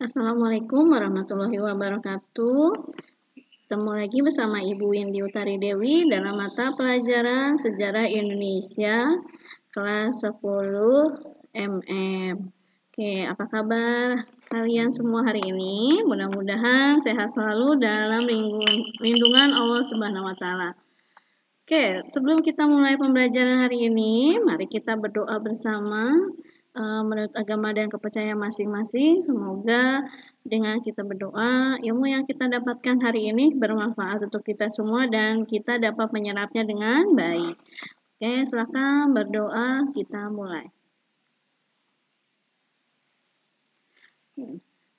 Assalamualaikum warahmatullahi wabarakatuh. Ketemu lagi bersama Ibu Windy Utari Dewi dalam mata pelajaran Sejarah Indonesia kelas 10 MM. Oke, apa kabar kalian semua hari ini? Mudah-mudahan sehat selalu dalam lindungan Allah Subhanahu wa taala. Oke, sebelum kita mulai pembelajaran hari ini, mari kita berdoa bersama menurut agama dan kepercayaan masing-masing. Semoga dengan kita berdoa, ilmu yang kita dapatkan hari ini bermanfaat untuk kita semua dan kita dapat menyerapnya dengan baik. Oke, silakan berdoa, kita mulai.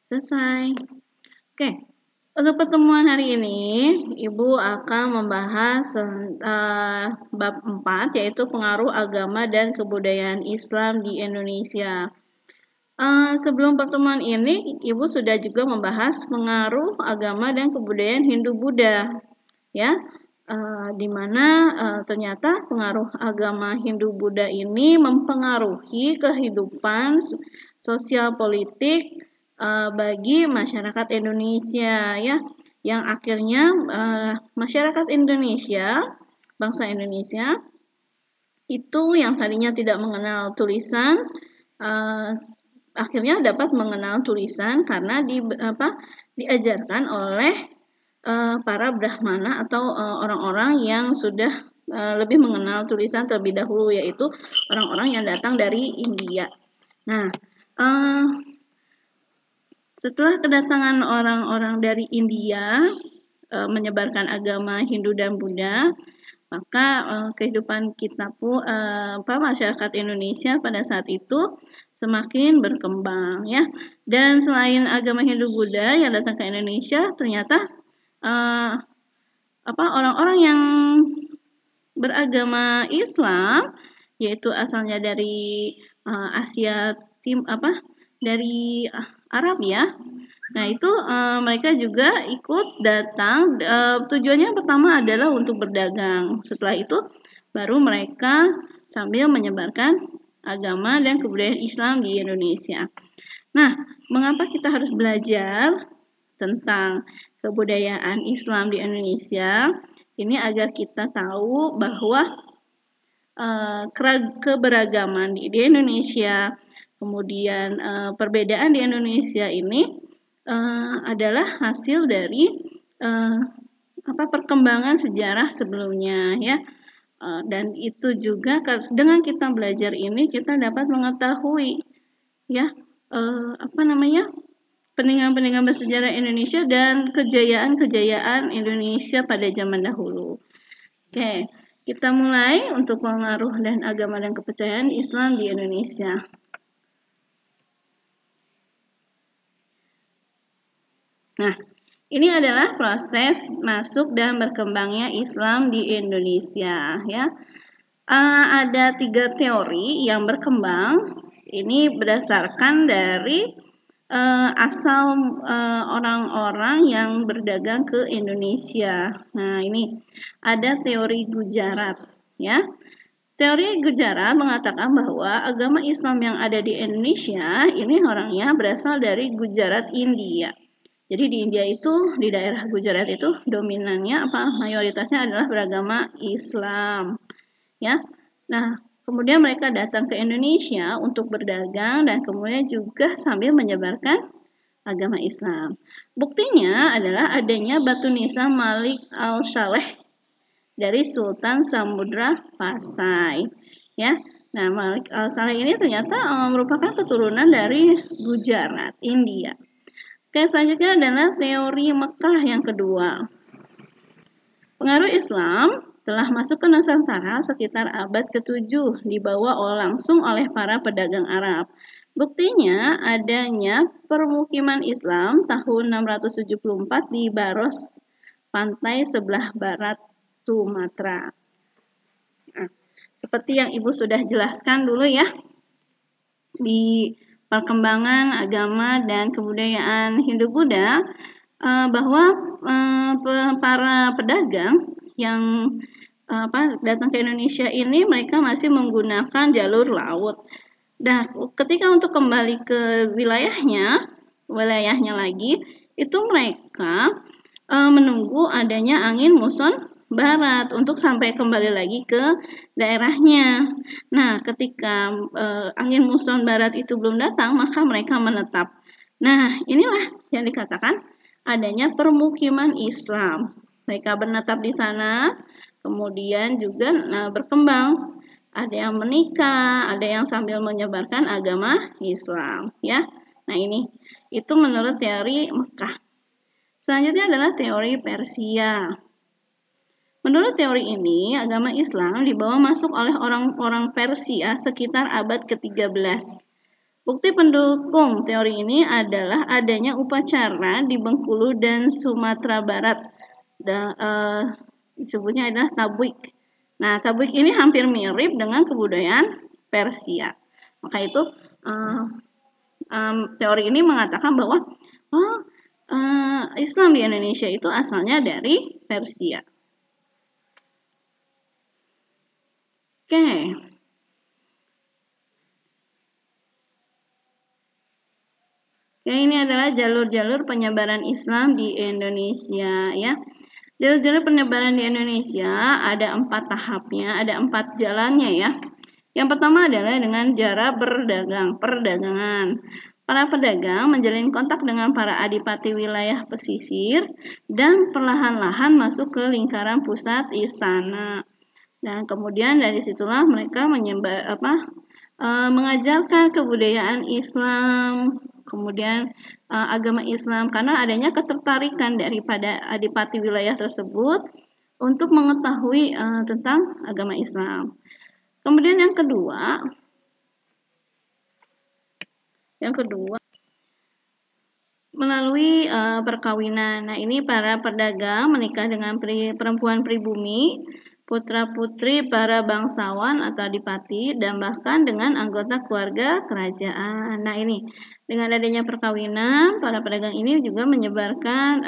Selesai. Oke. Untuk pertemuan hari ini, Ibu akan membahas bab 4, yaitu pengaruh agama dan kebudayaan Islam di Indonesia. Sebelum pertemuan ini, Ibu sudah juga membahas pengaruh agama dan kebudayaan Hindu-Buddha, ya, di mana ternyata pengaruh agama Hindu-Buddha ini mempengaruhi kehidupan sosial politik bagi masyarakat Indonesia, ya, yang akhirnya masyarakat Indonesia, bangsa Indonesia itu yang tadinya tidak mengenal tulisan, akhirnya dapat mengenal tulisan karena diajarkan oleh para Brahmana atau orang-orang yang sudah lebih mengenal tulisan terlebih dahulu, yaitu orang-orang yang datang dari India. Nah, setelah kedatangan orang-orang dari India menyebarkan agama Hindu dan Buddha, maka kehidupan kita pun masyarakat Indonesia pada saat itu semakin berkembang, ya. Dan selain agama Hindu Buddha yang datang ke Indonesia, ternyata orang-orang yang beragama Islam, yaitu asalnya dari Asia dari Arab, ya. Nah, itu mereka juga ikut datang. Tujuannya pertama adalah untuk berdagang. Setelah itu baru mereka sambil menyebarkan agama dan kebudayaan Islam di Indonesia. Nah, mengapa kita harus belajar tentang kebudayaan Islam di Indonesia? Ini agar kita tahu bahwa keberagaman di Indonesia, kemudian perbedaan di Indonesia ini adalah hasil dari perkembangan sejarah sebelumnya, ya. Dan itu juga dengan kita belajar ini kita dapat mengetahui, ya, peninggalan-peninggalan bersejarah Indonesia dan kejayaan-kejayaan Indonesia pada zaman dahulu. Oke, kita mulai untuk pengaruh dan agama dan kepercayaan Islam di Indonesia. Nah, ini adalah proses masuk dan berkembangnya Islam di Indonesia, ya. Ada 3 teori yang berkembang. Ini berdasarkan dari asal orang-orang yang berdagang ke Indonesia. Nah, ini ada teori Gujarat, ya. Teori Gujarat mengatakan bahwa agama Islam yang ada di Indonesia ini orangnya berasal dari Gujarat, India. Jadi di India itu, di daerah Gujarat itu dominannya mayoritasnya adalah beragama Islam, ya. Nah, kemudian mereka datang ke Indonesia untuk berdagang dan kemudian juga sambil menyebarkan agama Islam. Buktinya adalah adanya batu nisan Malik al-Saleh dari Sultan Samudra Pasai, ya. Nah, Malik al-Saleh ini ternyata merupakan keturunan dari Gujarat, India. Oke, selanjutnya adalah teori Mekah yang kedua. Pengaruh Islam telah masuk ke Nusantara sekitar abad ke-7, dibawa langsung oleh para pedagang Arab. Buktinya adanya permukiman Islam tahun 674 di Baros, pantai sebelah barat Sumatera. Nah, seperti yang Ibu sudah jelaskan dulu, ya, di perkembangan agama dan kebudayaan Hindu-Buddha, bahwa para pedagang yang datang ke Indonesia ini mereka masih menggunakan jalur laut. Nah, ketika untuk kembali ke wilayahnya, wilayahnya lagi, itu mereka menunggu adanya angin muson barat untuk sampai kembali lagi ke daerahnya. Nah, ketika angin muson barat itu belum datang, maka mereka menetap. Nah, inilah yang dikatakan adanya permukiman Islam. Mereka menetap di sana, kemudian juga berkembang. Ada yang menikah, ada yang sambil menyebarkan agama Islam, ya. Nah, ini itu menurut teori Mekah. Selanjutnya adalah teori Persia. Menurut teori ini, agama Islam dibawa masuk oleh orang-orang Persia sekitar abad ke-13. Bukti pendukung teori ini adalah adanya upacara di Bengkulu dan Sumatera Barat. Disebutnya adalah tablik. Nah, tablik ini hampir mirip dengan kebudayaan Persia. Maka itu teori ini mengatakan bahwa Islam di Indonesia itu asalnya dari Persia. Oke. Ini adalah jalur-jalur penyebaran Islam di Indonesia, ya. Jalur-jalur penyebaran di Indonesia ada 4 tahapnya, ada 4 jalannya, ya. Yang pertama adalah dengan cara perdagangan. Para pedagang menjalin kontak dengan para adipati wilayah pesisir dan perlahan-lahan masuk ke lingkaran pusat istana. Dan kemudian dari situlah mereka mengajarkan kebudayaan Islam, kemudian agama Islam, karena adanya ketertarikan daripada adipati wilayah tersebut untuk mengetahui tentang agama Islam. Kemudian yang kedua melalui perkawinan. Nah, ini para pedagang menikah dengan perempuan pribumi, putra-putri para bangsawan atau adipati, dan bahkan dengan anggota keluarga kerajaan. Nah, ini dengan adanya perkawinan, para pedagang ini juga menyebarkan,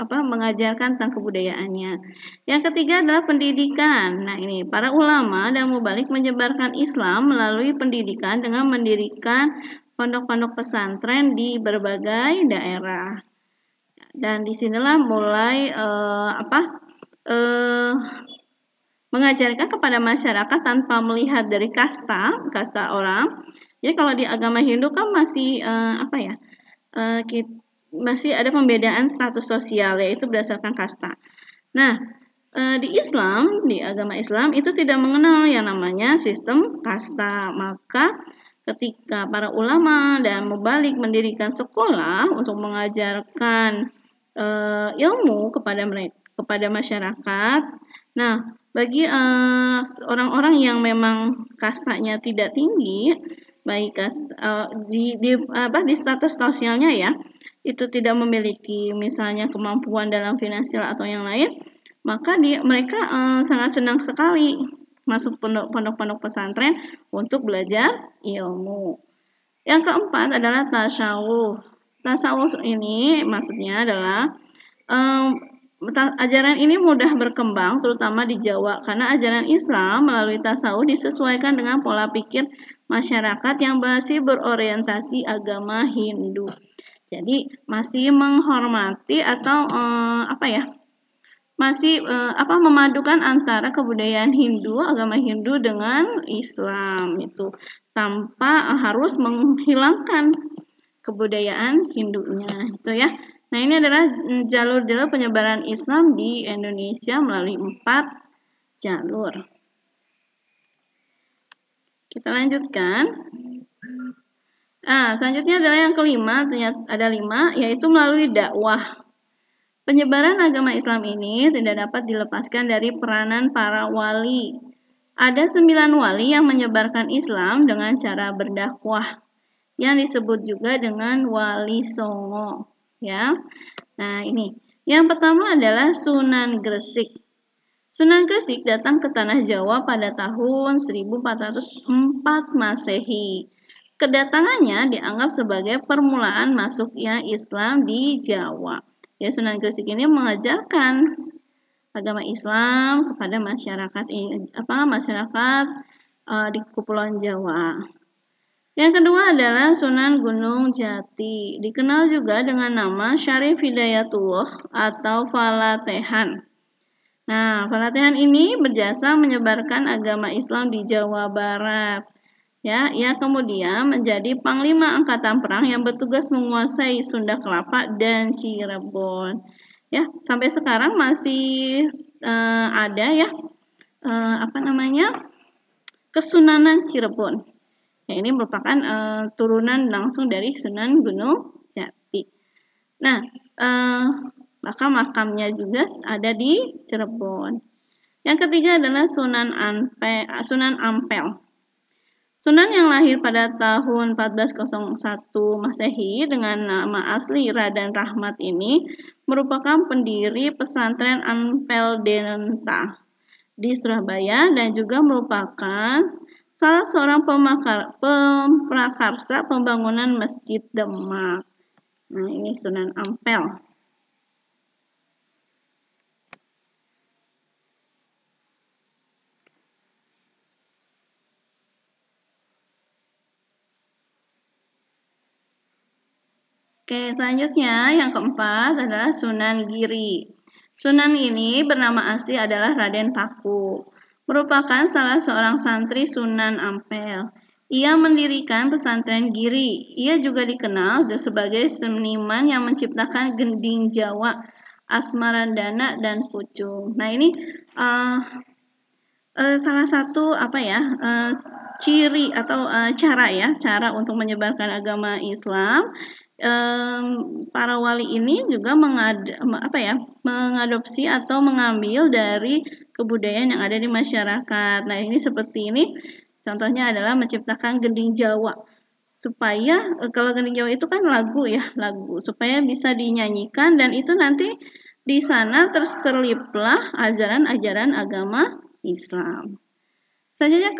mengajarkan tentang kebudayaannya. Yang ketiga adalah pendidikan. Nah, ini para ulama dan mubalik menyebarkan Islam melalui pendidikan dengan mendirikan pondok-pondok pesantren di berbagai daerah. Dan disinilah mulai mengajarkan kepada masyarakat tanpa melihat dari kasta orang. Jadi kalau di agama Hindu kan masih masih ada pembedaan status sosial, yaitu berdasarkan kasta. Nah, di agama Islam itu tidak mengenal yang namanya sistem kasta. Maka ketika para ulama dan mubalik mendirikan sekolah untuk mengajarkan ilmu kepada masyarakat. Nah, bagi orang-orang yang memang kastanya tidak tinggi, baik di status sosialnya, ya, itu tidak memiliki misalnya kemampuan dalam finansial atau yang lain, maka mereka sangat senang sekali masuk pondok-pondok pesantren untuk belajar ilmu. Yang keempat adalah tasawuf. Tasawuf ini maksudnya adalah ajaran ini mudah berkembang terutama di Jawa karena ajaran Islam melalui tasawuf disesuaikan dengan pola pikir masyarakat yang masih berorientasi agama Hindu. Jadi masih menghormati atau memadukan antara kebudayaan Hindu, agama Hindu dengan Islam itu tanpa harus menghilangkan kebudayaan Hindunya, itu ya. Nah, ini adalah jalur-jalur penyebaran Islam di Indonesia melalui 4 jalur. Kita lanjutkan. Nah, selanjutnya adalah yang kelima, ternyata ada 5, yaitu melalui dakwah. Penyebaran agama Islam ini tidak dapat dilepaskan dari peranan para wali. Ada 9 wali yang menyebarkan Islam dengan cara berdakwah, yang disebut juga dengan wali songo. Ya, nah ini yang pertama adalah Sunan Gresik. Sunan Gresik datang ke tanah Jawa pada tahun 1404 Masehi. Kedatangannya dianggap sebagai permulaan masuknya Islam di Jawa. Ya, Sunan Gresik ini mengajarkan agama Islam kepada masyarakat di Kepulauan Jawa. Yang kedua adalah Sunan Gunung Jati, dikenal juga dengan nama Syarif Hidayatullah atau Falatehan. Nah, Falatehan ini berjasa menyebarkan agama Islam di Jawa Barat. Ya, ia kemudian menjadi Panglima Angkatan Perang yang bertugas menguasai Sunda Kelapa dan Cirebon. Ya, sampai sekarang masih ada ya Kesunanan Cirebon. Ya, ini merupakan turunan langsung dari Sunan Gunung Jati. Nah, maka makamnya juga ada di Cirebon. Yang ketiga adalah Sunan Ampel. Sunan yang lahir pada tahun 1401 Masehi dengan nama asli Raden Rahmat ini merupakan pendiri pesantren Ampel Denta di Surabaya dan juga merupakan salah seorang pemprakarsa pembangunan Masjid Demak. Nah, ini Sunan Ampel. Oke, selanjutnya yang keempat adalah Sunan Giri. Sunan ini bernama asli adalah Raden Paku, merupakan salah seorang santri Sunan Ampel. Ia mendirikan pesantren Giri. Ia juga dikenal sebagai seniman yang menciptakan gending Jawa, Asmarandana, dan Pucung. Nah, ini salah satu ciri atau cara untuk menyebarkan agama Islam. Para wali ini juga mengadopsi atau mengambil dari kebudayaan yang ada di masyarakat. Nah, ini seperti ini. Contohnya adalah menciptakan gending Jawa. Supaya kalau gending Jawa itu kan lagu supaya bisa dinyanyikan dan itu nanti di sana terseliplah ajaran-ajaran agama Islam. Selanjutnya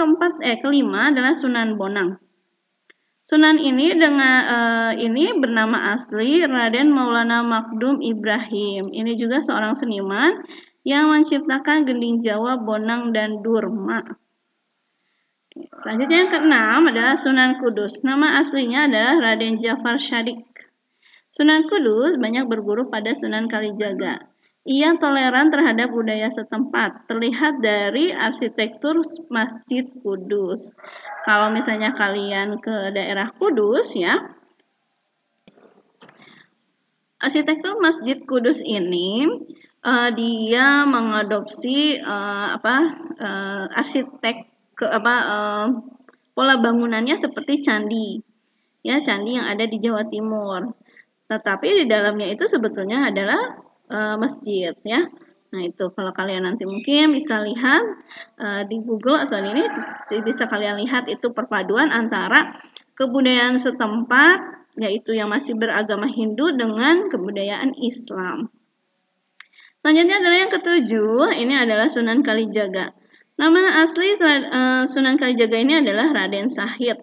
kelima adalah Sunan Bonang. Sunan ini bernama asli Raden Maulana Makdum Ibrahim. Ini juga seorang seniman yang menciptakan gending Jawa, Bonang, dan Durma. Selanjutnya yang keenam adalah Sunan Kudus. Nama aslinya adalah Raden Jafar Syadik. Sunan Kudus banyak berguru pada Sunan Kalijaga. Ia toleran terhadap budaya setempat, terlihat dari arsitektur Masjid Kudus. Kalau misalnya kalian ke daerah Kudus ya, arsitektur Masjid Kudus ini dia mengadopsi pola bangunannya seperti candi. Ya, candi yang ada di Jawa Timur. Tetapi di dalamnya itu sebetulnya adalah masjid ya. Nah, itu kalau kalian nanti mungkin bisa lihat di Google atau ini bisa kalian lihat itu perpaduan antara kebudayaan setempat yaitu yang masih beragama Hindu dengan kebudayaan Islam. Selanjutnya adalah yang ketujuh, ini adalah Sunan Kalijaga. Nama asli Sunan Kalijaga ini adalah Raden Sahid.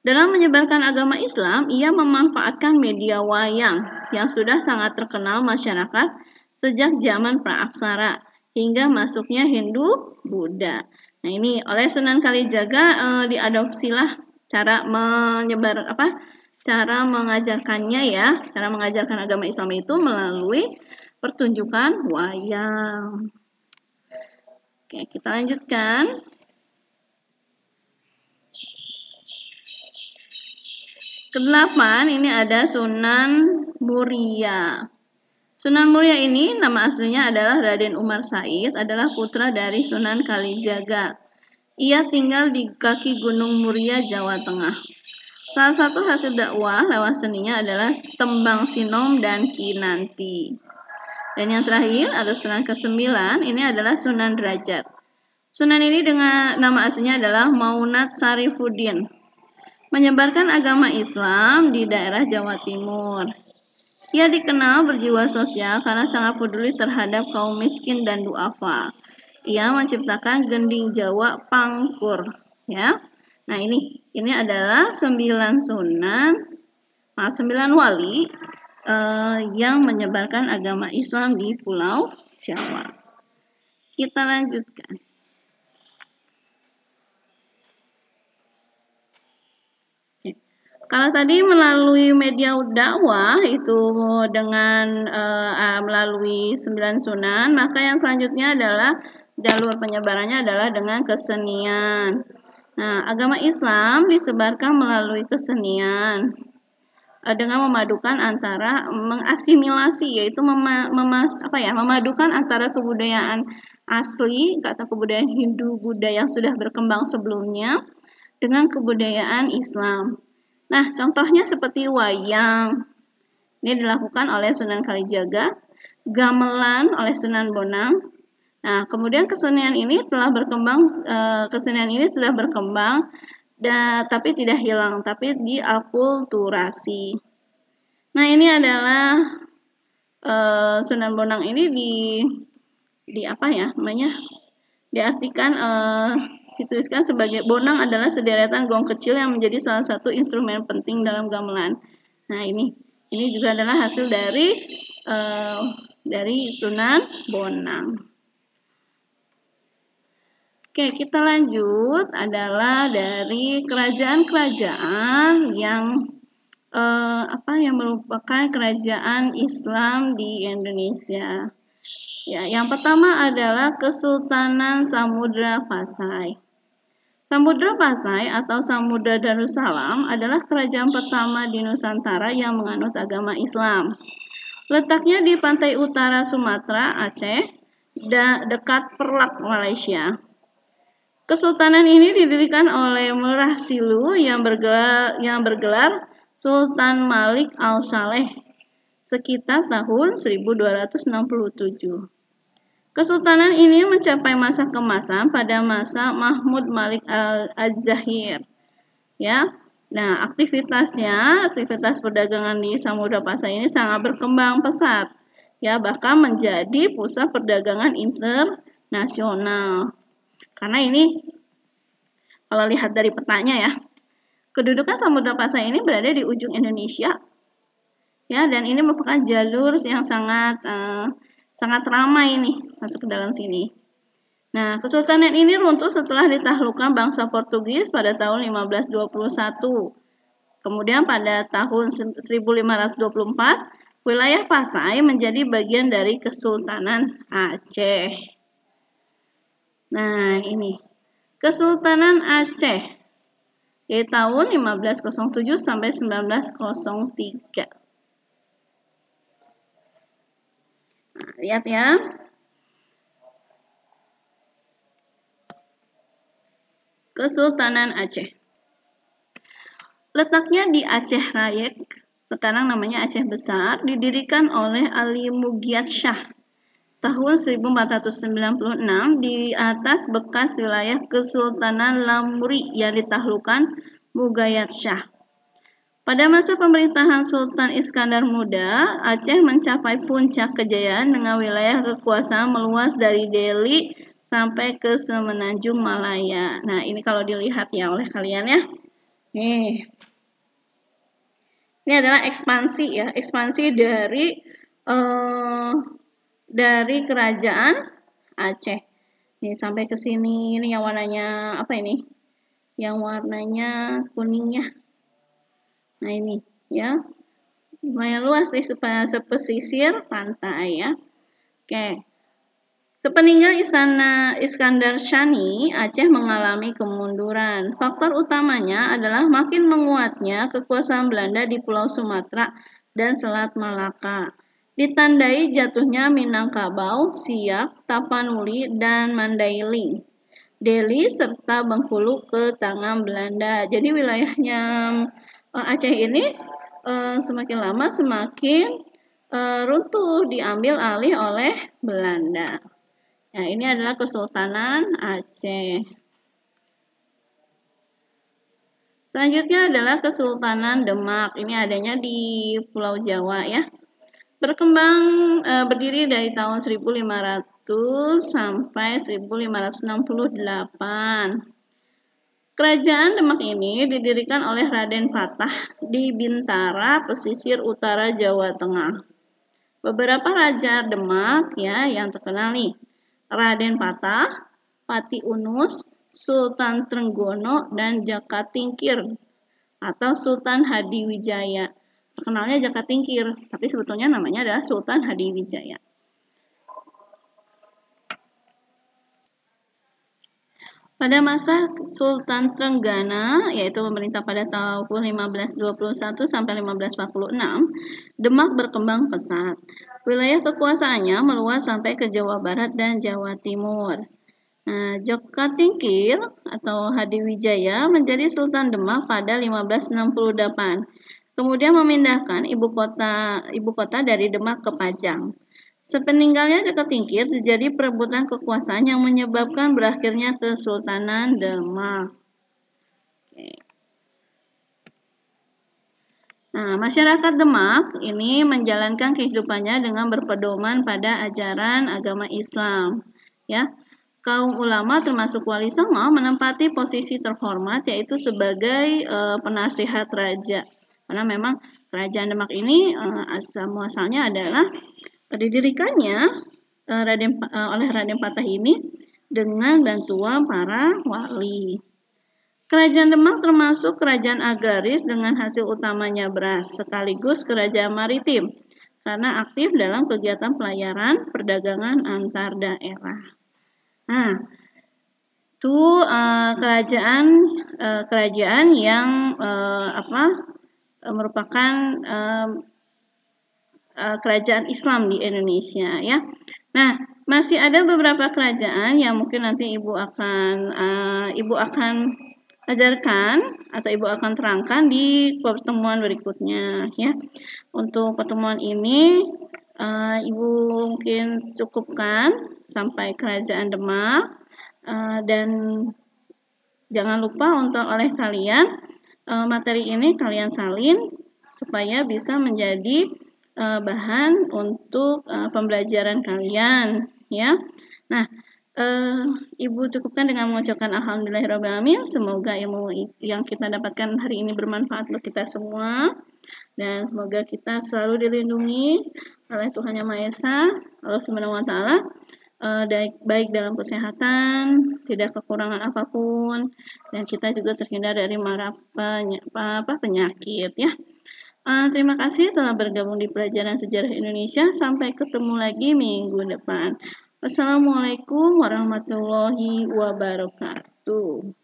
Dalam menyebarkan agama Islam, ia memanfaatkan media wayang yang sudah sangat terkenal masyarakat sejak zaman praaksara hingga masuknya Hindu Buddha. Nah, ini oleh Sunan Kalijaga diadopsilah cara mengajarkannya ya, cara mengajarkan agama Islam itu melalui pertunjukan wayang. Oke, kita lanjutkan. Kedelapan, ini ada Sunan Muria. Sunan Muria ini nama aslinya adalah Raden Umar Said, adalah putra dari Sunan Kalijaga. Ia tinggal di kaki Gunung Muria, Jawa Tengah. Salah satu hasil dakwah lewat seninya adalah Tembang Sinom dan Kinanti. Dan yang terakhir ada Sunan ke-9, ini adalah Sunan Derajat. Sunan ini dengan nama aslinya adalah Maunat Sarifuddin. Menyebarkan agama Islam di daerah Jawa Timur. Ia dikenal berjiwa sosial karena sangat peduli terhadap kaum miskin dan duafa. Ia menciptakan gending Jawa Pangkur, ya. Nah, ini adalah 9 wali yang menyebarkan agama Islam di Pulau Jawa. Kita lanjutkan. Kalau tadi melalui media dakwah itu dengan melalui 9 sunan, maka yang selanjutnya adalah jalur penyebarannya adalah dengan kesenian. Nah, agama Islam disebarkan melalui kesenian dengan memadukan antara mengasimilasi, yaitu memadukan antara kebudayaan asli, kata kebudayaan Hindu Buddha yang sudah berkembang sebelumnya dengan kebudayaan Islam. Nah, contohnya seperti wayang. Ini dilakukan oleh Sunan Kalijaga, gamelan oleh Sunan Bonang. Nah, kemudian kesenian ini sudah berkembang, tapi tidak hilang, tapi diakulturasi. Nah, ini adalah Sunan Bonang ini diartikan dituliskan sebagai bonang adalah sederetan gong kecil yang menjadi salah satu instrumen penting dalam gamelan. Nah, ini juga adalah hasil dari Sunan Bonang. Oke, kita lanjut adalah dari kerajaan-kerajaan yang merupakan kerajaan Islam di Indonesia. Ya, yang pertama adalah Kesultanan Samudra Pasai. Samudra Pasai atau Samudra Darussalam adalah kerajaan pertama di Nusantara yang menganut agama Islam. Letaknya di pantai utara Sumatera, Aceh, dekat Perlak, Malaysia. Kesultanan ini didirikan oleh Merah Silu yang bergelar Sultan Malik Al-Saleh sekitar tahun 1267. Kesultanan ini mencapai masa keemasan pada masa Mahmud Malik Al-Zahir. Ya. Nah, aktivitas perdagangan di Samudra Pasai ini sangat berkembang pesat. Ya, bahkan menjadi pusat perdagangan internasional. Karena ini kalau lihat dari petanya ya, kedudukan Samudra Pasai ini berada di ujung Indonesia. Ya, dan ini merupakan jalur yang sangat ramai nih masuk ke dalam sini. Nah, kesultanan ini runtuh setelah ditaklukkan bangsa Portugis pada tahun 1521. Kemudian pada tahun 1524, wilayah Pasai menjadi bagian dari Kesultanan Aceh. Nah, ini Kesultanan Aceh dari tahun 1507 sampai 1903. Nah, lihat ya. Kesultanan Aceh. Letaknya di Aceh Rayek, sekarang namanya Aceh Besar, didirikan oleh Ali Mugyat Shah tahun 1496 di atas bekas wilayah Kesultanan Lamuri yang ditaklukkan Mugyat Shah. Pada masa pemerintahan Sultan Iskandar Muda, Aceh mencapai puncak kejayaan dengan wilayah kekuasaan meluas dari Delhi sampai ke Semenanjung Malaya. Nah, ini kalau dilihat ya oleh kalian ya. Nih. Ini adalah ekspansi dari kerajaan Aceh. Nih sampai ke sini, ini yang warnanya apa ini? Yang warnanya kuning ya. Nah, ini ya. Lumayan luas nih sepesisir pantai ya. Oke. Sepeninggal Istana Iskandar Shani, Aceh mengalami kemunduran. Faktor utamanya adalah makin menguatnya kekuasaan Belanda di Pulau Sumatera dan Selat Malaka. Ditandai jatuhnya Minangkabau, Siak, Tapanuli, dan Mandailing, Delhi, serta Bengkulu ke tangan Belanda. Jadi wilayahnya Aceh ini semakin lama semakin runtuh, diambil alih oleh Belanda. Nah, ini adalah Kesultanan Aceh. Selanjutnya adalah Kesultanan Demak. Ini adanya di Pulau Jawa ya. Berdiri dari tahun 1500 sampai 1568. Kerajaan Demak ini didirikan oleh Raden Patah di Bintara, pesisir utara Jawa Tengah. Beberapa raja Demak ya yang terkenal nih. Raden Patah, Pati Unus, Sultan Trenggono, dan Jaka Tingkir. atau Sultan Hadiwijaya. Terkenalnya Jaka Tingkir, tapi sebetulnya namanya adalah Sultan Hadiwijaya. Pada masa Sultan Trenggana, yaitu pemerintah pada tahun 1521 sampai 1546, Demak berkembang pesat. Wilayah kekuasaannya meluas sampai ke Jawa Barat dan Jawa Timur. Nah, Jaka Tingkir atau Hadiwijaya menjadi Sultan Demak pada 1568. Kemudian memindahkan ibu kota dari Demak ke Pajang. Sepeninggalnya Jaka Tingkir terjadi perebutan kekuasaan yang menyebabkan berakhirnya Kesultanan Demak. Nah, masyarakat Demak ini menjalankan kehidupannya dengan berpedoman pada ajaran agama Islam. Ya, kaum ulama termasuk Wali Songo menempati posisi terhormat yaitu sebagai penasihat raja. Karena memang kerajaan Demak ini asal muasalnya adalah didirikannya oleh Raden Patah ini dengan bantuan para wali. Kerajaan Demak termasuk kerajaan agraris dengan hasil utamanya beras, sekaligus kerajaan maritim, karena aktif dalam kegiatan pelayaran perdagangan antar daerah. Nah, itu kerajaan yang merupakan kerajaan Islam di Indonesia, ya. Nah, masih ada beberapa kerajaan yang mungkin nanti ibu akan ajarkan atau ibu akan terangkan di pertemuan berikutnya, ya. Untuk pertemuan ini ibu mungkin cukupkan sampai kerajaan Demak, dan jangan lupa untuk oleh kalian materi ini kalian salin supaya bisa menjadi bahan untuk pembelajaran kalian, ya. Nah, ibu cukupkan dengan mengucapkan alhamdulillahirobbilalamin. Semoga ilmu yang kita dapatkan hari ini bermanfaat untuk kita semua, dan semoga kita selalu dilindungi oleh Tuhan Yang Maha Esa, Allah Subhanahu Wa Taala, baik dalam kesehatan, tidak kekurangan apapun, dan kita juga terhindar dari mara penyakit, ya. Terima kasih telah bergabung di pelajaran sejarah Indonesia. Sampai ketemu lagi minggu depan. Wassalamualaikum warahmatullahi wabarakatuh.